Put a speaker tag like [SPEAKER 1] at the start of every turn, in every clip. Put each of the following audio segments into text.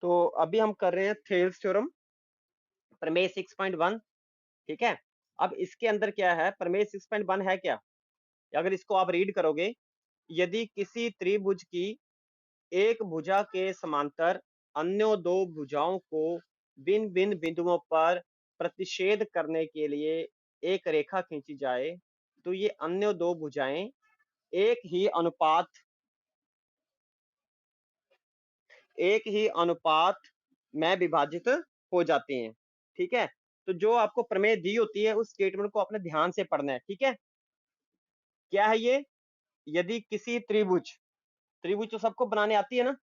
[SPEAKER 1] तो अभी हम कर रहे हैं थेल्स थ्योरम, प्रमेय 6.1। ठीक है, अब इसके अंदर क्या है, प्रमेय 6.1 है क्या, अगर इसको आप रीड करोगे, यदि किसी त्रिभुज की एक भुजा के समांतर अन्य दो भुजाओं को भिन्न भिन्न बिंदुओं पर प्रतिच्छेद करने के लिए एक रेखा खींची जाए, तो ये अन्य दो भुजाएं एक ही अनुपात में विभाजित हो जाती हैं। ठीक है, तो जो आपको प्रमेय दी होती है उस स्टेटमेंट को अपने ध्यान से पढ़ना है। ठीक है, क्या है ये, यदि किसी त्रिभुज, त्रिभुज तो सबको बनाने आती है ना,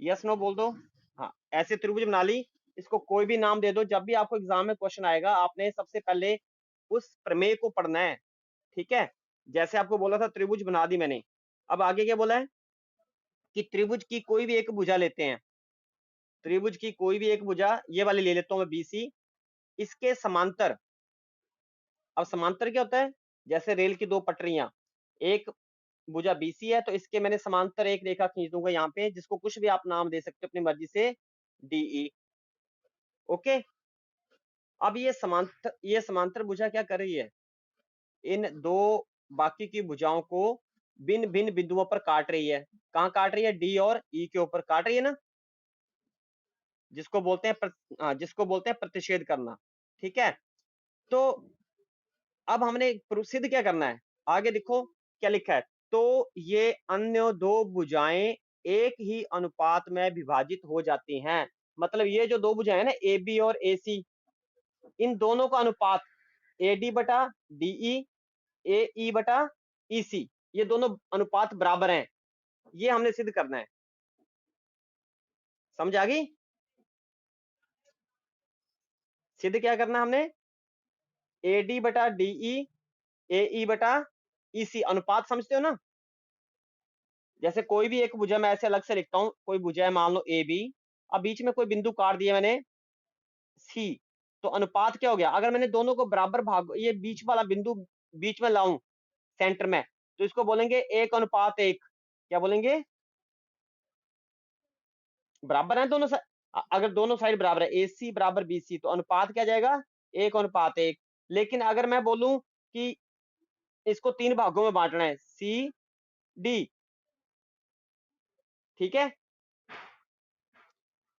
[SPEAKER 1] यस नो बोल दो। हाँ, ऐसे त्रिभुज बना ली, इसको कोई भी नाम दे दो, जब भी आपको एग्जाम में क्वेश्चन आएगा आपने सबसे पहले उस प्रमेय को पढ़ना है। ठीक है, जैसे आपको बोला था त्रिभुज बना दी मैंने, अब आगे क्या बोला है कि त्रिभुज की कोई भी एक भुजा लेते हैं, त्रिभुज की कोई भी एक भुजा, ये वाली ले लेता हूं मैं बीसी, इसके समांतर, अब समांतर क्या होता है, जैसे रेल की दो पटरियां, एक भुजा बीसी है तो इसके मैंने समांतर एक रेखा खींच दूंगा यहाँ पे, जिसको कुछ भी आप नाम दे सकते हो अपनी मर्जी से, डीई। ओके, अब ये समांतर भुजा क्या कर रही है, इन दो बाकी की भुजाओं को भिन्न भिन्न बिंदुओं पर काट रही है। कहाँ काट रही है, डी और ई के ऊपर काट रही है ना, जिसको बोलते हैं प्रतिच्छेद करना। ठीक है, तो अब हमने सिद्ध क्या करना है, आगे देखो क्या लिखा है, तो ये अन्य दो भुजाएं एक ही अनुपात में विभाजित हो जाती हैं। मतलब ये जो दो भुजाएं हैं ना, ए बी और ए सी, इन दोनों का अनुपात ए डी बटा डीई, ए ई बटा ई सी, ये दोनों अनुपात बराबर हैं, ये हमने सिद्ध करना है। समझ आ गई, सिद्ध क्या करना है हमने, ए डी बटा डीई, ए ई बटा ई सी, अनुपात समझते हो ना, जैसे कोई भी एक भुजा मैं ऐसे अलग से लिखता हूं, कोई भुजा है मान लो ए बी, अब बीच में कोई बिंदु काट दिया मैंने सी, तो अनुपात क्या हो गया, अगर मैंने दोनों को बराबर भाग, ये बीच वाला बिंदु बीच में लाऊं सेंटर में, तो इसको बोलेंगे एक अनुपात एक, क्या बोलेंगे, बराबर है दोनों अगर दोनों साइड बराबर है, ए सी बराबर बी सी, तो अनुपात क्या जाएगा, एक अनुपात एक। लेकिन अगर मैं बोलूं कि इसको तीन भागों में बांटना है, सी डी, ठीक है,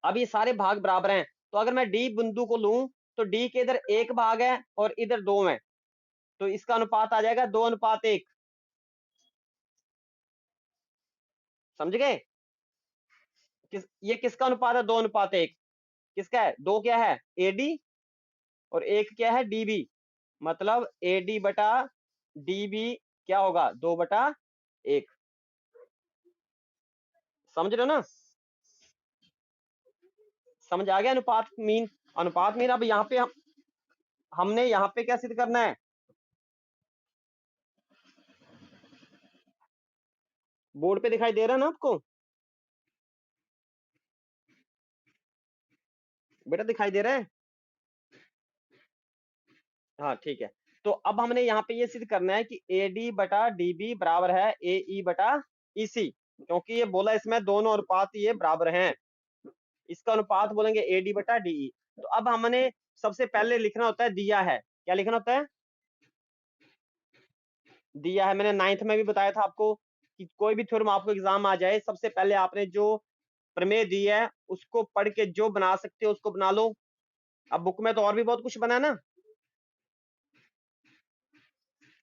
[SPEAKER 1] अब ये सारे भाग बराबर हैं, तो अगर मैं डी बिंदु को लूं, तो डी के इधर एक भाग है और इधर दो है, तो इसका अनुपात आ जाएगा दो अनुपात एक। समझ गए, ये किसका अनुपात है, दो अनुपात एक, किसका है, दो क्या है एडी और एक क्या है डीबी, मतलब एडी बटा डीबी क्या होगा, दो बटा एक। समझ रहे हो ना, समझ आ गया अनुपात मीन अब यहाँ पे हमने यहाँ पे क्या सिद्ध करना है, बोर्ड पे दिखाई दे रहा है ना आपको, बेटा दिखाई दे रहा है, हाँ ठीक है, तो अब हमने यहाँ पे ये सिद्ध करना है कि ए डी बटा डी बी बराबर है ए ई बटा ई सी, क्योंकि ये बोला इसमें दोनों अनुपात ये बराबर हैं, इसका अनुपात बोलेंगे ए डी बटा डी ई। तो अब हमने सबसे पहले लिखना होता है दिया है, क्या लिखना होता है, दिया है, मैंने नाइन्थ में भी बताया था आपको कि कोई भी थ्योरम आपको एग्जाम आ जाए, सबसे पहले आपने जो प्रमेय दी है उसको पढ़ के जो बना सकते हो उसको बना लो। अब बुक में तो और भी बहुत कुछ बना है ना,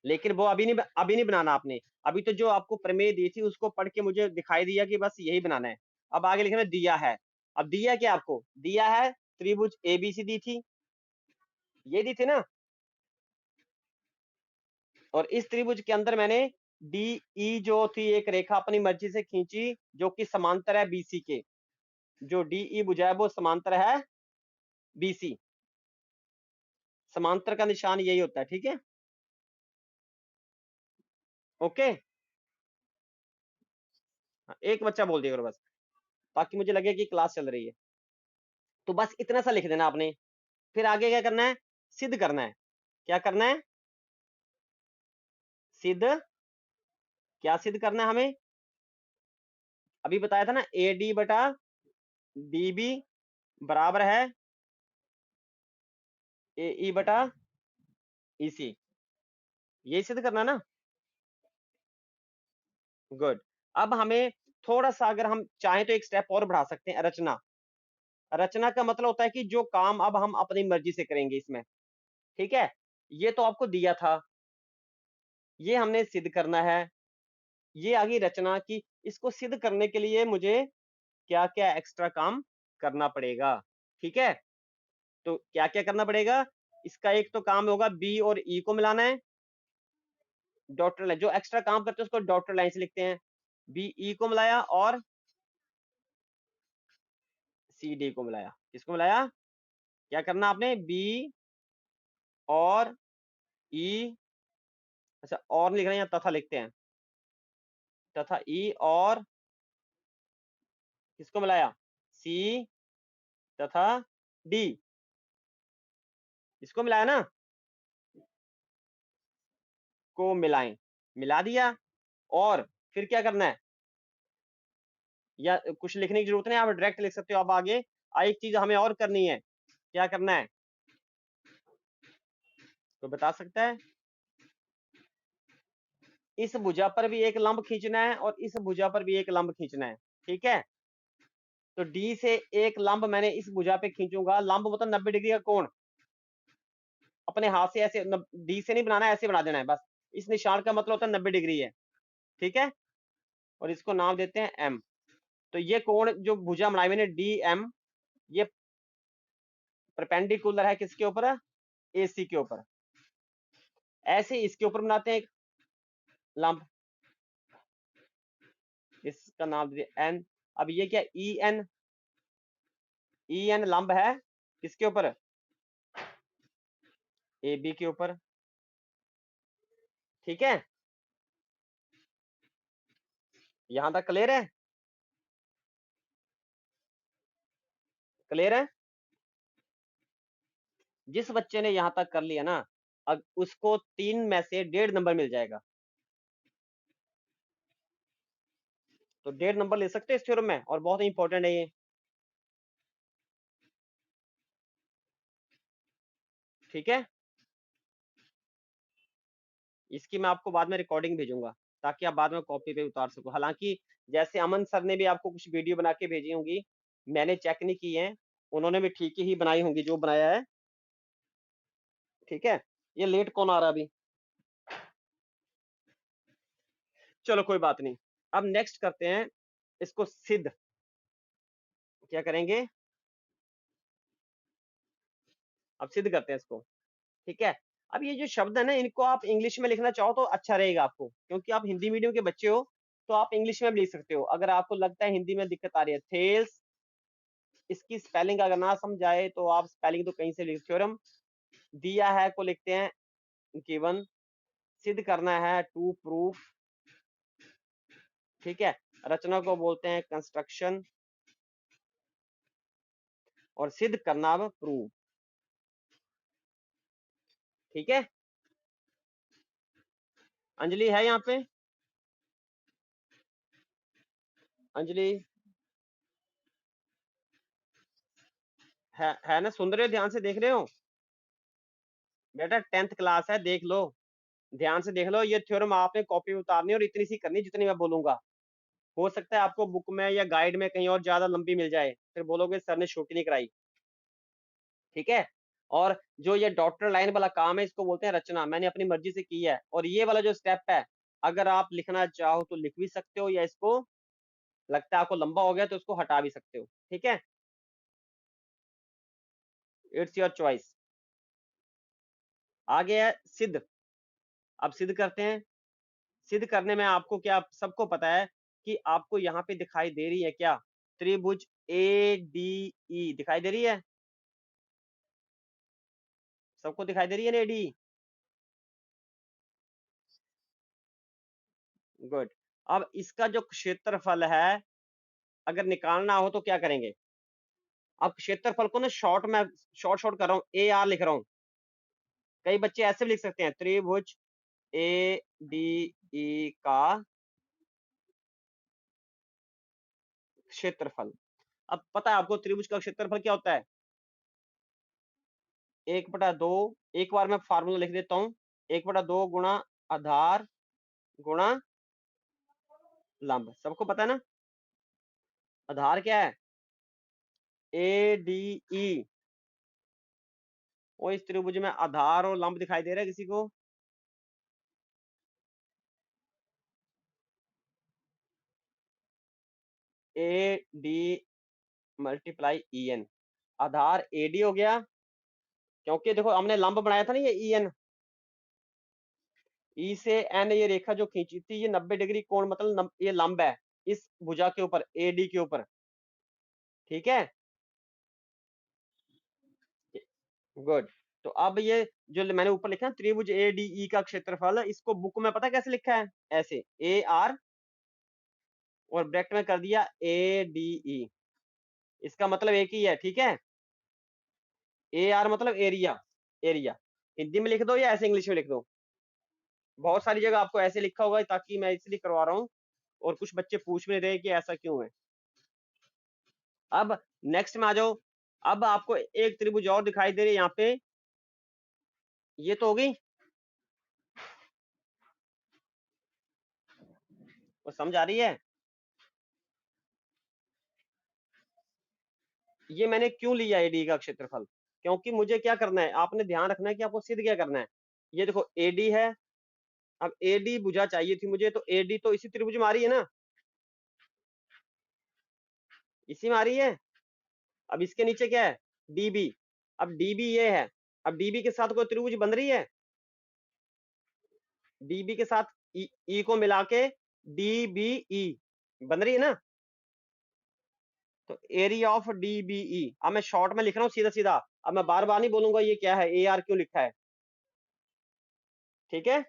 [SPEAKER 1] लेकिन वो अभी नहीं बनाना आपने, अभी तो जो आपको प्रमेय दी थी उसको पढ़ के मुझे दिखाई दिया कि बस यही बनाना है। अब आगे लिखना दिया है, अब दिया क्या आपको, दिया है त्रिभुज एबीसी दी थी, ये दी थी ना, और इस त्रिभुज के अंदर मैंने डी ई जो थी एक रेखा अपनी मर्जी से खींची जो कि समांतर है बीसी के, जो डी ई भुजा है वो समांतर है बीसी, समांतर का निशान यही होता है। ठीक है, ओके, एक बच्चा बोल दिया करो बस, ताकि मुझे लगे कि क्लास चल रही है, तो बस इतना सा लिख देना आपने, फिर आगे क्या करना है, सिद्ध करना है, क्या करना है, सिद्ध, क्या सिद्ध करना है हमें, अभी बताया था ना ए डी बटा डी बी बराबर है ए ई बटा ई सी, यही सिद्ध करना ना। गुड। अब हमें थोड़ा सा अगर हम चाहें तो एक स्टेप और बढ़ा सकते हैं, रचना। रचना का मतलब होता है कि जो काम अब हम अपनी मर्जी से करेंगे इसमें, ठीक है। ये तो आपको दिया था, ये हमने सिद्ध करना है। ये आ गई रचना की, इसको सिद्ध करने के लिए मुझे क्या क्या एक्स्ट्रा काम करना पड़ेगा, ठीक है। तो क्या क्या करना पड़ेगा, इसका एक तो काम होगा बी और ई को मिलाना है, डॉटर लाइन, जो एक्स्ट्रा काम करते हैं उसको डॉटर लाइन से लिखते हैं। बी ई को मिलाया और सी डी को मिलाया। किसको मिलाया, क्या करना आपने, बी और ई, अच्छा और लिख रहे हैं या तथा लिखते हैं, तथा ई और किसको मिलाया, सी तथा डी, इसको मिलाया ना, को मिलाएं, मिला दिया। और फिर क्या करना है, या कुछ लिखने की जरूरत नहीं, आप डायरेक्ट लिख सकते हो। अब आगे एक चीज हमें और करनी है, क्या करना है, तो बता सकता है। इस भुजा पर भी एक लंब खींचना है और इस भुजा पर भी एक लंब खींचना है, ठीक है। तो डी से एक लंब मैंने इस भुजा पे खींचूंगा, लंब मतलब 90 डिग्री का कोण। अपने हाथ से ऐसे डी से नहीं बनाना, ऐसे बना देना है बस। इस निशान का मतलब होता है 90 डिग्री है, ठीक है। और इसको नाम देते हैं एम। तो ये कोण जो भुजा बनाई मैंने डी एम, ये परपेंडिकुलर है किसके ऊपर, ए सी के ऊपर। ऐसे इसके ऊपर बनाते हैं एक लंब, इसका नाम दीजिए एन। अब ये क्या, ई एन, ई एन लंब है किसके ऊपर, ए बी के ऊपर, ठीक है। यहां तक क्लियर है, क्लियर है। जिस बच्चे ने यहां तक कर लिया ना, अब उसको 3 में से 1.5 नंबर मिल जाएगा। तो 1.5 नंबर ले सकते हैं इस थ्योरम में, और बहुत इंपॉर्टेंट है ये, ठीक है। इसकी मैं आपको बाद में रिकॉर्डिंग भेजूंगा, ताकि आप बाद में कॉपी पे उतार सको। हालांकि जैसे अमन सर ने भी आपको कुछ वीडियो बना के भेजी होंगी, मैंने चेक नहीं की है, उन्होंने भी ठीक ही बनाई होंगी जो बनाया है, ठीक है। ये लेट कौन आ रहा अभी, चलो कोई बात नहीं। अब नेक्स्ट करते हैं इसको सिद्ध, क्या करेंगे, अब सिद्ध करते हैं इसको, ठीक है। अब ये जो शब्द है ना, इनको आप इंग्लिश में लिखना चाहो तो अच्छा रहेगा आपको, क्योंकि आप हिंदी मीडियम के बच्चे हो, तो आप इंग्लिश में भी लिख सकते हो। अगर आपको लगता है हिंदी में दिक्कत आ रही है, थेल्स, इसकी स्पेलिंग अगर ना समझ आए तो आप स्पेलिंग तो कहीं से लिख, थ्योरम दिया है को लिखते हैं गिवन, सिद्ध करना है टू प्रूफ, ठीक है। रचना को बोलते हैं कंस्ट्रक्शन, और सिद्ध करना प्रूफ, ठीक है। अंजलि है यहाँ पे, अंजलि है ना, सुन रहे हो, ध्यान से देख रहे हो बेटा, 10th क्लास है, देख लो, ध्यान से देख लो। ये थ्योरम आपने कॉपी में उतारनी और इतनी सी करनी जितनी मैं बोलूंगा। हो सकता है आपको बुक में या गाइड में कहीं और ज्यादा लंबी मिल जाए, फिर बोलोगे सर ने छोटी नहीं कराई, ठीक है। और जो ये डॉक्टर लाइन वाला काम है, इसको बोलते हैं रचना, मैंने अपनी मर्जी से की है। और ये वाला जो स्टेप है, अगर आप लिखना चाहो तो लिख भी सकते हो, या इसको लगता है आपको लंबा हो गया तो इसको हटा भी सकते हो, ठीक है। It's your choice. आगे है सिद्ध। अब सिद्ध करते हैं। सिद्ध करने में आपको क्या, सबको पता है कि आपको यहाँ पे दिखाई दे रही है क्या, त्रिभुज ए डी ई दिखाई दे रही है, सबको दिखाई दे रही है ना, एडी। गुड। अब इसका जो क्षेत्रफल है, अगर निकालना हो तो क्या करेंगे, अब क्षेत्रफल को ना शॉर्ट में, शॉर्ट शॉर्ट कर रहा हूँ, ए आर लिख रहा हूँ। कई बच्चे ऐसे भी लिख सकते हैं, त्रिभुज ए डी ई का क्षेत्रफल। अब पता है आपको त्रिभुज का क्षेत्रफल क्या होता है? 1/2, एक बार मैं फार्मूला लिख देता हूँ, 1/2 गुणा आधार गुणा लंब। सबको पता है ना? आधार क्या है? ADE। वो इस त्रिभुज में आधार और लंब दिखाई दे रहा है किसी को? AD मल्टीप्लाई EN, आधार AD हो गया, क्योंकि देखो हमने लंब बनाया था ना ये EN, E से N ये रेखा जो खींची थी ये 90 डिग्री कोण, मतलब ये लंब है इस भुजा के ऊपर, AD के ऊपर। ठीक है, गुड। तो अब ये जो मैंने ऊपर लिखा है त्रिभुज ADE का क्षेत्रफल, इसको बुक में पता कैसे लिखा है? ऐसे AR और ब्रैकेट में कर दिया ADE। इसका मतलब एक ही है, ठीक है? AR मतलब एरिया, एरिया हिंदी में लिख दो या ऐसे इंग्लिश में लिख दो। बहुत सारी जगह आपको ऐसे लिखा होगा, ताकि मैं इसलिए करवा रहा हूँ, और कुछ बच्चे पूछ भी रहे हैं कि ऐसा क्यों है। अब नेक्स्ट में आ जाओ। अब आपको एक त्रिभुज और दिखाई दे रही है यहाँ पे, ये तो हो गई, वो समझ आ रही है? ये मैंने क्यों लिया एडी का क्षेत्रफल? क्योंकि मुझे क्या करना है, आपने ध्यान रखना है कि आपको सिद्ध क्या करना है। ये देखो एडी है, अब एडी भुजा चाहिए थी मुझे, तो एडी तो इसी त्रिभुज में आ रही है ना, इसी में आ रही है। अब इसके नीचे क्या है? डीबी। अब डीबी ये है, अब डीबी के साथ कोई त्रिभुज बन रही है? डीबी के साथ ई को मिला के डीबीई बन रही है ना? तो एरिया ऑफ डीबीई, अब मैं शॉर्ट में लिख रहा हूँ सीधा सीधा, अब मैं बार बार नहीं बोलूंगा ये क्या है, ए आर क्यों लिखा है। ठीक है,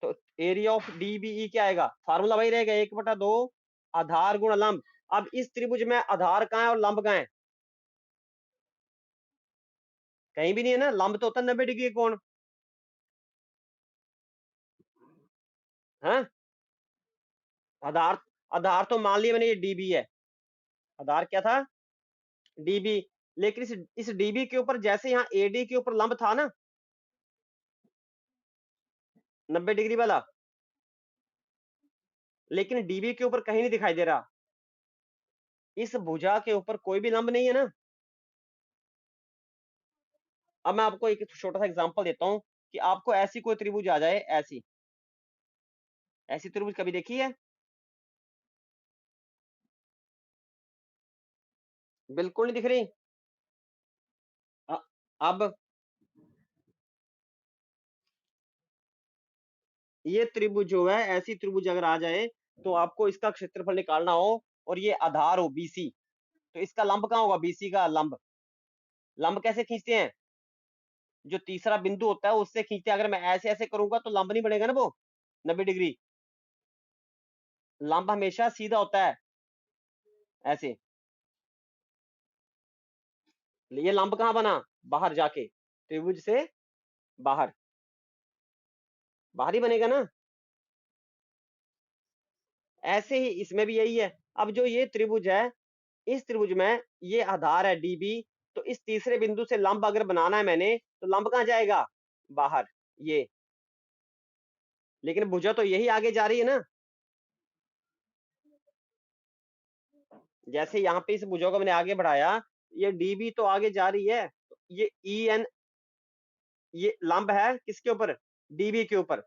[SPEAKER 1] तो एरिया ऑफ डीबीई क्या आएगा? फार्मूला वही रहेगा, 1/2 आधार गुण लंब। अब इस त्रिभुज में आधार कहाँ है और लंब कहाँ है? कहीं भी नहीं है ना, लंब तो होता है 90 डिग्री कोण है। आधार, आधार तो मान लिया मैंने ये डीबी है, आधार क्या था? डीबी। लेकिन इस डीबी के ऊपर जैसे यहाँ एडी के ऊपर लंब था ना, 90 डिग्री वाला, लेकिन डीबी के ऊपर कहीं नहीं दिखाई दे रहा। इस भुजा के ऊपर कोई भी लंब नहीं है ना। अब मैं आपको एक छोटा सा एग्जांपल देता हूं, कि आपको ऐसी कोई त्रिभुज आ जाए, ऐसी ऐसी त्रिभुज कभी देखी है? बिल्कुल नहीं दिख रही। अब ये त्रिभुज जो है, ऐसी त्रिभुज अगर आ जाए, तो आपको इसका क्षेत्रफल निकालना हो, और ये आधार हो बीसी, तो इसका लंब कहाँ होगा? बीसी का लंब। लंब कैसे खींचते हैं? जो तीसरा बिंदु होता है उससे खींचते हैं। अगर मैं ऐसे ऐसे करूंगा तो लंब नहीं बनेगा ना वो 90 डिग्री। लंब हमेशा सीधा होता है, ऐसे। ये लंब कहाँ बना? बाहर जाके, त्रिभुज से बाहर, बाहर ही बनेगा ना। ऐसे ही इसमें भी यही है। अब जो ये त्रिभुज है, इस त्रिभुज में ये आधार है डीबी, तो इस तीसरे बिंदु से लंब अगर बनाना है मैंने, तो लंब कहाँ जाएगा? बाहर, ये। लेकिन भुजा तो यही आगे जा रही है ना। जैसे यहाँ पे इस भुजा को मैंने आगे बढ़ाया, ये डीबी तो आगे जा रही है, ये ई एन, ये लंब है किसके ऊपर? डीबी के ऊपर।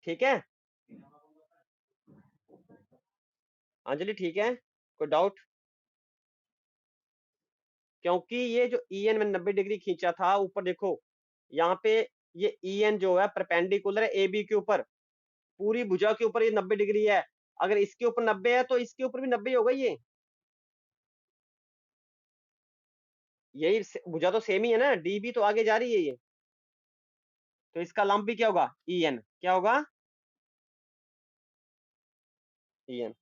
[SPEAKER 1] ठीक है अंजलि, ठीक है, कोई डाउट? क्योंकि ये जो ई एन में 90 डिग्री खींचा था, ऊपर देखो यहाँ पे, ये ई एन जो है परपेंडिकुलर है ए बी के ऊपर, पूरी भुजा के ऊपर ये 90 डिग्री है। अगर इसके ऊपर 90 है तो इसके ऊपर भी 90 होगा ये। यही भुजा तो सेम ही है ना, डीबी तो आगे जा रही है ये, तो इसका लंब भी क्या होगा? E N. क्या होगा? E N.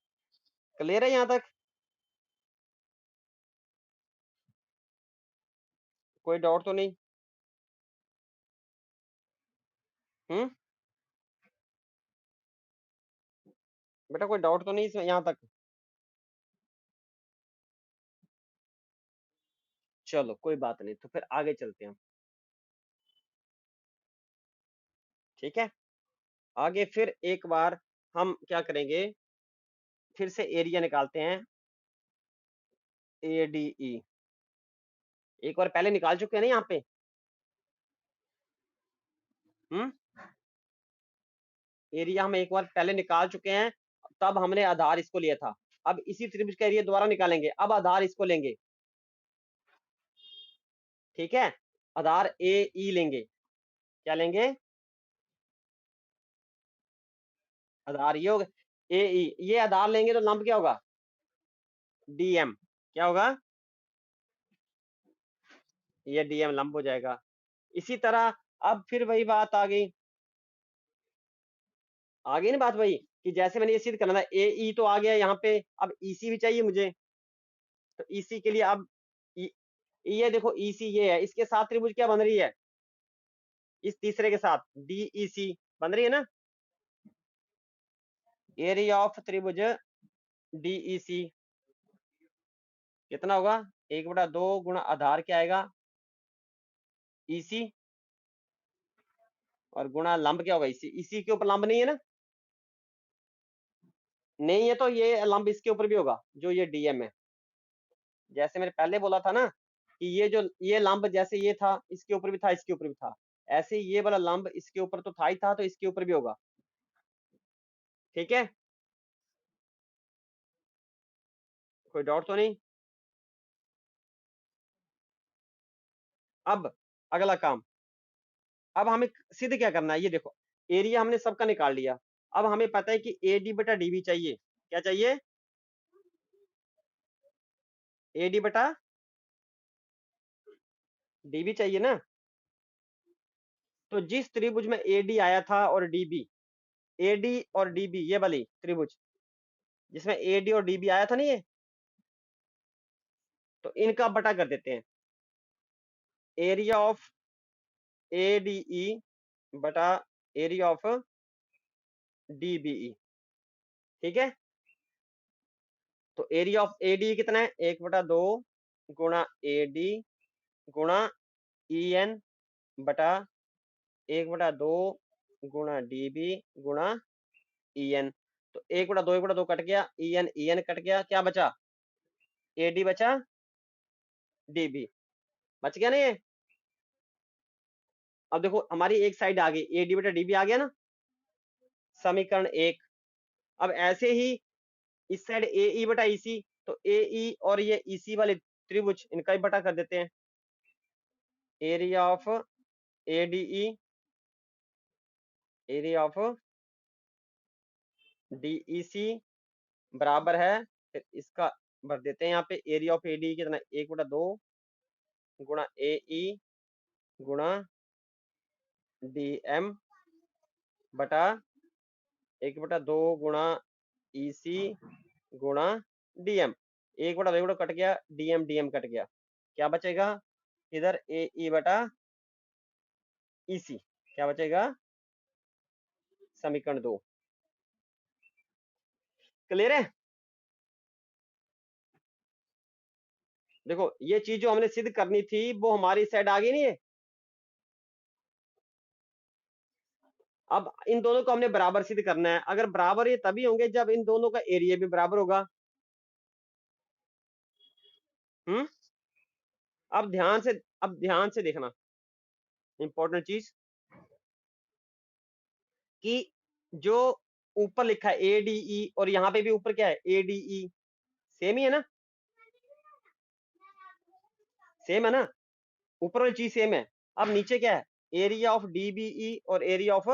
[SPEAKER 1] क्लियर है यहाँ तक? कोई डाउट तो नहीं? हम्म, बेटा कोई डाउट तो नहीं इसमें यहाँ तक? चलो कोई बात नहीं, तो फिर आगे चलते हैं। ठीक है, आगे फिर एक बार हम क्या करेंगे, फिर से एरिया निकालते हैं, ADE। एक बार पहले निकाल चुके हैं ना यहाँ पे। हम्म, एरिया हम एक बार पहले निकाल चुके हैं, तब हमने आधार इसको लिया था। अब इसी त्रिभुज का एरिया दोबारा निकालेंगे, अब आधार इसको लेंगे। ठीक है, आधार AE लेंगे। क्या लेंगे? आधार ये होगा AE, ये आधार लेंगे तो लंब क्या होगा? DM। क्या होगा? ये DM लंब हो जाएगा। इसी तरह अब फिर वही बात आ गई ना बात वही, कि जैसे मैंने ये सिद्ध करना था, AE तो आ गया यहाँ पे, अब EC भी चाहिए मुझे। तो EC के लिए अब E- ये देखो EC ये है, इसके साथ त्रिभुज क्या बन रही है? इस तीसरे के साथ DEC बन रही है ना। एरिया ऑफ त्रिभुज DEC कितना होगा? 1/2 गुणा आधार क्या आएगा? EC, और गुणा लंब क्या होगा? EC के ऊपर लंब नहीं है ना, नहीं है तो ये लंब इसके ऊपर भी होगा, जो ये DM है। जैसे मैंने पहले बोला था ना, कि ये जो ये लंब जैसे ये था, इसके ऊपर भी था, इसके ऊपर भी था, ऐसे ये वाला लंब इसके ऊपर तो था ही था, तो इसके ऊपर भी होगा। ठीक है, कोई डाउट तो नहीं? अब अगला काम, अब हमें सिद्ध क्या करना है, ये देखो एरिया हमने सबका निकाल लिया। अब हमें पता है कि AD/DB चाहिए। क्या चाहिए? AD/DB चाहिए ना। तो जिस त्रिभुज में AD आया था और DB, AD और DB ये वाली त्रिभुज जिसमें AD और DB आया था ना, ये तो इनका बटा कर देते हैं। एरिया ऑफ ADE बटा एरिया ऑफ DBE। ठीक है, तो एरिया ऑफ ADE कितना है? 1/2 गुणा AD गुणा EN बटा 1/2 गुणा DB गुणा EN। तो 1/2 कट गया, EN कट गया, क्या बचा? AD बचा, DB बच गया ना ये। अब देखो हमारी एक साइड आ गई, AD/DB आ गया ना, समीकरण 1। अब ऐसे ही इस साइड AE/EC, तो AE और ये EC वाले त्रिभुज इनका ही बटा कर देते हैं। Area of ADE, area of DEC बराबर है, फिर इसका भर देते हैं यहाँ पे। एरिया ऑफ ADE कितना? 1/2 गुणा AE गुणा DM बटा 1/2 गुणा EC गुणा DM। 1/2 कट गया, DM कट गया, क्या बचेगा इधर? AE/EC क्या बचेगा? समीकरण 2। क्लियर है? देखो ये चीज जो हमने सिद्ध करनी थी वो हमारी साइड आ गई नहीं है। अब इन दोनों को हमने बराबर सिद्ध करना है। अगर बराबर ये तभी होंगे जब इन दोनों का एरिया भी बराबर होगा। हम्म, अब ध्यान से देखना, इंपॉर्टेंट चीज, कि जो ऊपर लिखा है ADE और यहाँ पे भी ऊपर क्या है? ADE, सेम ही है ना, सेम है ना, ऊपर वाली चीज सेम है। अब नीचे क्या है? एरिया ऑफ DBE और एरिया ऑफ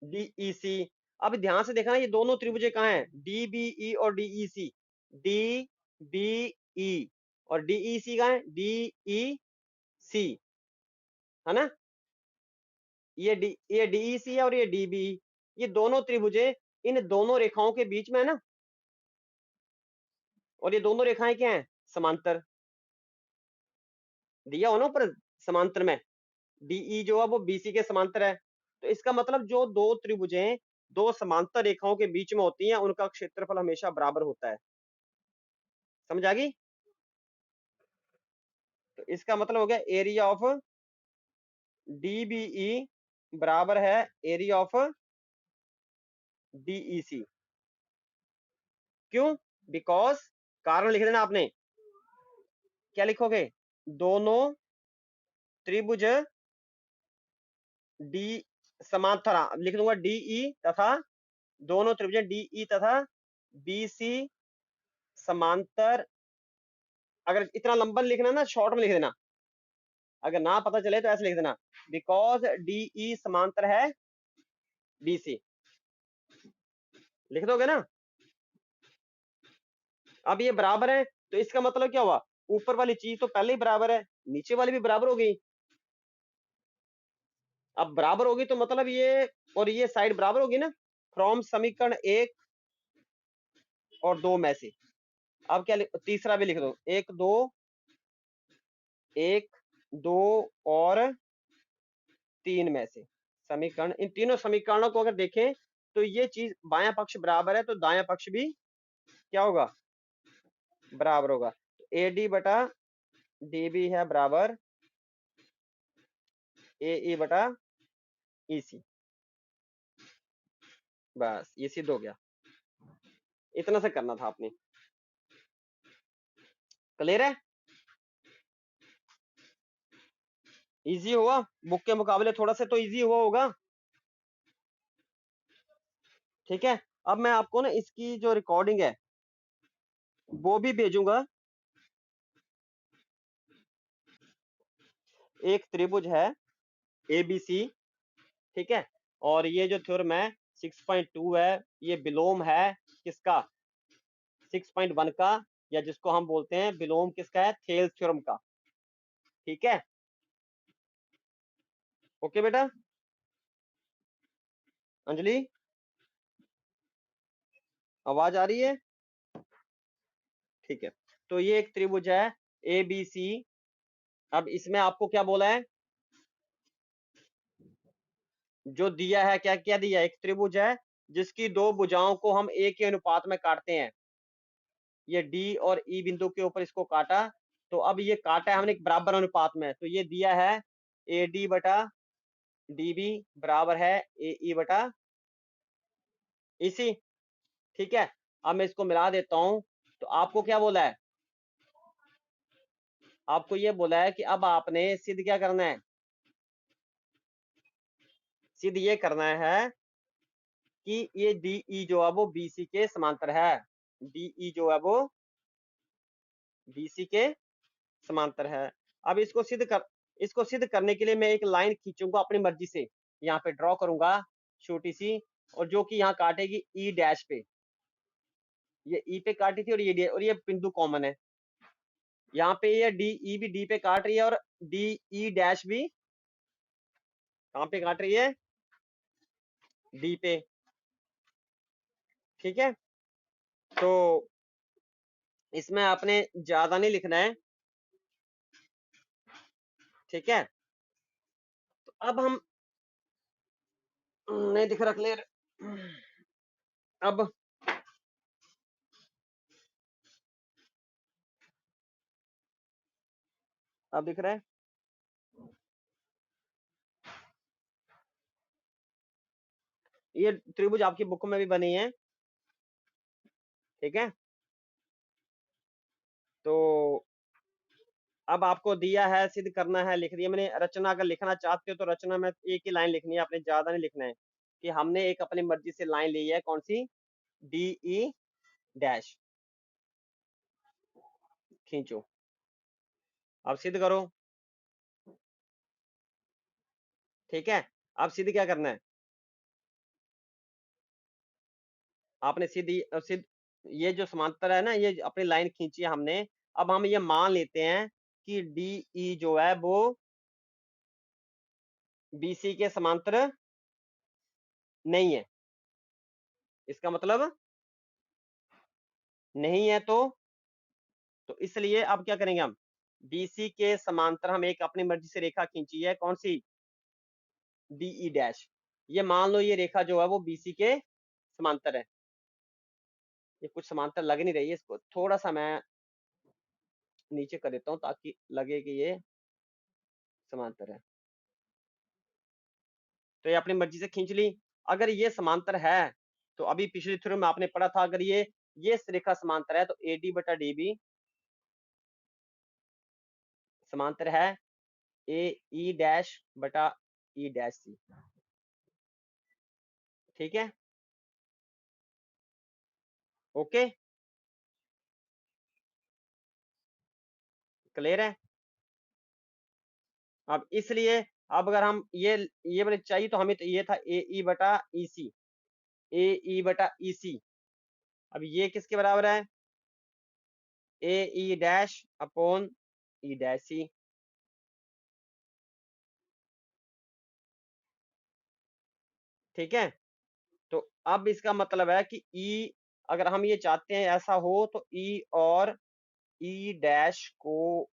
[SPEAKER 1] DEC। अब ध्यान से देखना, ये दोनों त्रिभुजें कहाँ हैं? DBE और DEC, DBE और DEC कहाँ है? DEC है ना, ये DEC है और ये DBE, ये दोनों त्रिभुजें इन दोनों रेखाओं के बीच में है ना, और ये दोनों रेखाएं क्या हैं? समांतर। दिया हो ना ऊपर समांतर में, DE जो है वो BC के समांतर है। तो इसका मतलब जो दो त्रिभुजें दो समांतर रेखाओं के बीच में होती हैं, उनका क्षेत्रफल हमेशा बराबर होता है। समझ आ गई? तो इसका मतलब हो गया एरिया ऑफ डीबीई बराबर है एरिया ऑफ डीईसी। क्यों? बिकॉज, कारण लिख देना आपने। क्या लिखोगे? दोनों त्रिभुज डी समांतर, लिख दूंगा डीई तथा, दोनों त्रिभुज डीई तथा बीसी समांतर। अगर इतना लंबा लिखना ना, शॉर्ट में लिख देना, अगर ना पता चले तो ऐसे लिख देना, बिकॉज डीई समांतर है बीसी। लिख दोगे ना? अब ये बराबर है, तो इसका मतलब क्या हुआ? ऊपर वाली चीज तो पहले ही बराबर है, नीचे वाली भी बराबर हो गई। अब बराबर होगी तो मतलब ये और ये साइड बराबर होगी ना, फ्रॉम समीकरण 1 और 2 में से। अब क्या तीसरा भी लिख दो, 1 2, 1 2 और 3 में से समीकरण। इन तीनों समीकरणों को अगर देखें तो ये चीज बायां पक्ष बराबर है, तो दायां पक्ष भी क्या होगा? बराबर होगा। ए डी बटा डी बी है बराबर ए ई बटा ई सी। बस ये सिद्ध हो गया। इतना से करना था आपने। क्लियर है? इजी हुआ? बुक के मुकाबले थोड़ा सा तो इजी हुआ होगा। ठीक है, अब मैं आपको ना इसकी जो रिकॉर्डिंग है वो भी भेजूंगा। एक त्रिभुज है एबीसी, ठीक है, और ये जो थ्योरम है 6.2 है, ये विलोम है किसका? 6.1 का, या जिसको हम बोलते हैं विलोम किसका है? थेल्स थ्योरम का। ठीक है, ओके बेटा। अंजलि, आवाज आ रही है? ठीक है, तो ये एक त्रिभुज है ए बी सी। अब इसमें आपको क्या बोला है? जो दिया है, क्या क्या दिया है? एक त्रिभुज है जिसकी दो भुजाओं को हम एक ही अनुपात में काटते हैं। ये डी और ई बिंदु के ऊपर इसको काटा, तो अब ये काटा है हमने एक बराबर अनुपात में, तो ये दिया है ए डी बटा डी बी बराबर है ए ई बटा इसी। ठीक है, अब मैं इसको मिला देता हूं, तो आपको क्या बोला है? आपको ये बोला है कि अब आपने सिद्ध क्या करना है? सिद्ध ये करना है कि ये डीई जो है वो बीसी के समांतर है। डीई जो है वो बीसी के समांतर है। अब इसको सिद्ध करने के लिए मैं एक लाइन खींचूंगा अपनी मर्जी से, यहाँ पे ड्रॉ करूंगा छोटी सी, और जो कि यहाँ काटेगी ई डैश पे। ये ई पे काटी थी और ये बिंदु कॉमन है। यहाँ पे ये डी ई भी डी पे काट रही है और डी ई डैश भी कहाँ पे काट रही है? डी पे। ठीक है, तो इसमें आपने ज्यादा नहीं लिखना है। ठीक है, तो अब हम नहीं दिख रहा क्लियर? अब दिख रहा है? ये त्रिभुज आपकी बुक में भी बनी है। ठीक है, तो अब आपको दिया है, सिद्ध करना है, लिख दिया मैंने। रचना अगर लिखना चाहते हो तो रचना में एक ही लाइन लिखनी है, आपने ज्यादा नहीं लिखना है, कि हमने एक अपनी मर्जी से लाइन ली है, कौन सी? D E dash. खींचो, अब सिद्ध करो। ठीक है, अब सिद्ध क्या करना है? आपने सिद्ध ये जो समांतर है ना, ये अपनी लाइन खींची है हमने। अब हम ये मान लेते हैं कि डी ई जो है वो बीसी के समांतर नहीं है। इसका मतलब नहीं है, तो इसलिए अब क्या करेंगे हम? बीसी के समांतर हम एक अपनी मर्जी से रेखा खींची है, कौन सी? DE dash. ये मान लो ये रेखा जो है वो BC के समांतर है। ये कुछ समांतर लग नहीं रही है, इसको थोड़ा सा मैं नीचे कर देता हूँ ताकि लगे कि ये समांतर है। तो ये अपनी मर्जी से खींच ली। अगर ये समांतर है तो अभी पिछले थ्योरम में आपने पढ़ा था, अगर ये रेखा समांतर है तो AD बटा DB समांतर है AE डैश बटा E डैश C। ठीक है, ओके, क्लियर है। अब इसलिए अब अगर हम ये वाले चाहिए तो हमें तो ये था AE बटा EC, AE बटा EC। अब ये किसके बराबर है? AE dash upon E dash C। ठीक है, तो अब इसका मतलब है कि E, अगर हम ये चाहते हैं ऐसा हो तो E और E डैश को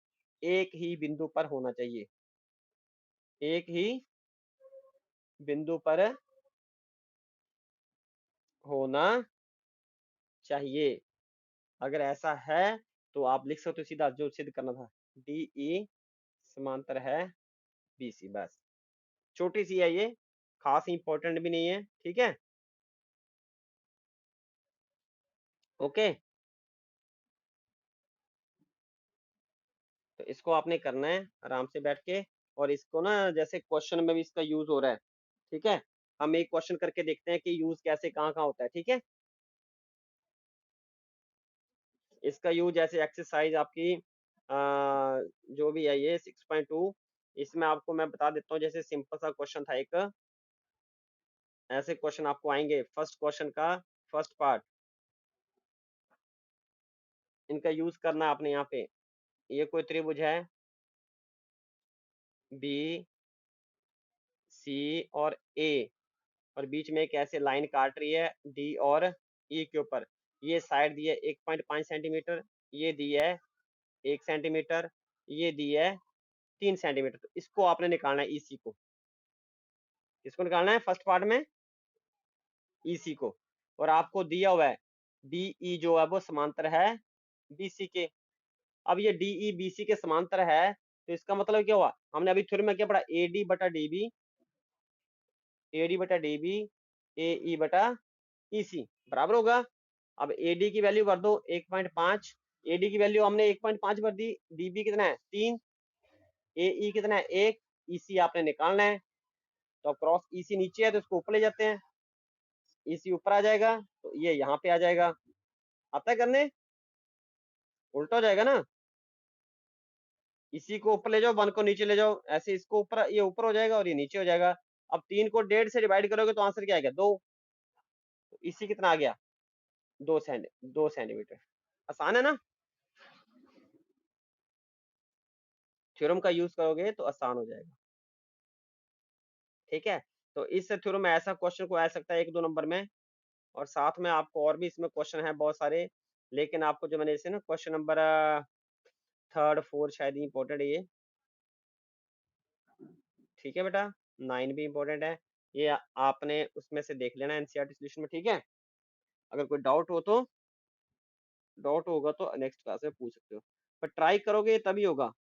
[SPEAKER 1] एक ही बिंदु पर होना चाहिए, एक ही बिंदु पर होना चाहिए। अगर ऐसा है तो आप लिख सकते हो सीधा जो सिद्ध करना था, DE समांतर है BC। बस छोटी सी है ये, खास इंपॉर्टेंट भी नहीं है। ठीक है, ओके। तो इसको आपने करना है आराम से बैठ के, और इसको ना जैसे क्वेश्चन में भी इसका यूज हो रहा है। ठीक है, हम एक क्वेश्चन करके देखते हैं कि यूज कैसे कहाँ कहाँ होता है। ठीक है, इसका यूज जैसे एक्सरसाइज आपकी जो भी है ये 6.2, इसमें आपको मैं बता देता हूँ। जैसे सिंपल सा क्वेश्चन था एक, ऐसे क्वेश्चन आपको आएंगे। फर्स्ट क्वेश्चन का फर्स्ट पार्ट, इनका यूज करना आपने यहाँ पे। ये कोई त्रिभुज है बी सी और ए, और बीच में एक ऐसे लाइन काट रही है डी और ई के ऊपर। ये साइड दी है 1.5 सेंटीमीटर, ये दी है 1 सेंटीमीटर, ये दी है 3 सेंटीमीटर। तो इसको आपने निकालना है ईसी को। किसको निकालना है फर्स्ट पार्ट में? ईसी को। और आपको दिया हुआ है डीई जो है वो समांतर है बीसी के। अब ये डीई बीसी के समांतर है तो इसका मतलब क्या हुआ? हमने अभी थ्योरम में क्या पढ़ा? एडी बटा डीबी, एडी बटा डीबी ए ई बटा ईसी बराबर होगा। अब एडी की वैल्यू भर दो 1.5, एडी की वैल्यू हमने 1.5 भर दी, डीबी कितना है 3, ए कितना है 1, ईसी आपने निकालना है। तो क्रॉस ईसी नीचे है तो इसको ऊपर ले जाते हैं, ईसी ऊपर आ जाएगा तो ये यहाँ पे आ जाएगा। आता है करने? उल्टा हो जाएगा ना, इसी को ऊपर ले जाओ, 1 को नीचे ले जाओ, ऐसे इसको ऊपर, ये ऊपर हो जाएगा और ये नीचे हो जाएगा। अब 3 को 1.5 से डिवाइड करोगे तो आंसर क्या आएगा? 2। तो इसी कितना आ गया? 2 सेंटीमीटर। आसान है ना? थ्योरम का यूज करोगे तो आसान हो जाएगा। ठीक है, तो इस थ्योरम में ऐसा क्वेश्चन को आ सकता है 1-2 नंबर में, और साथ में आपको और भी इसमें क्वेश्चन है बहुत सारे। लेकिन आपको जो मैंने जैसे ना क्वेश्चन नंबर 3, 4 शायद इंपॉर्टेंट है ये। ठीक है बेटा, 9 भी इंपॉर्टेंट है। ये आपने उसमें से देख लेना एनसीईआरटी सॉल्यूशन में। ठीक है, अगर कोई डाउट होगा तो नेक्स्ट क्लास में पूछ सकते हो, पर ट्राई करोगे तभी होगा।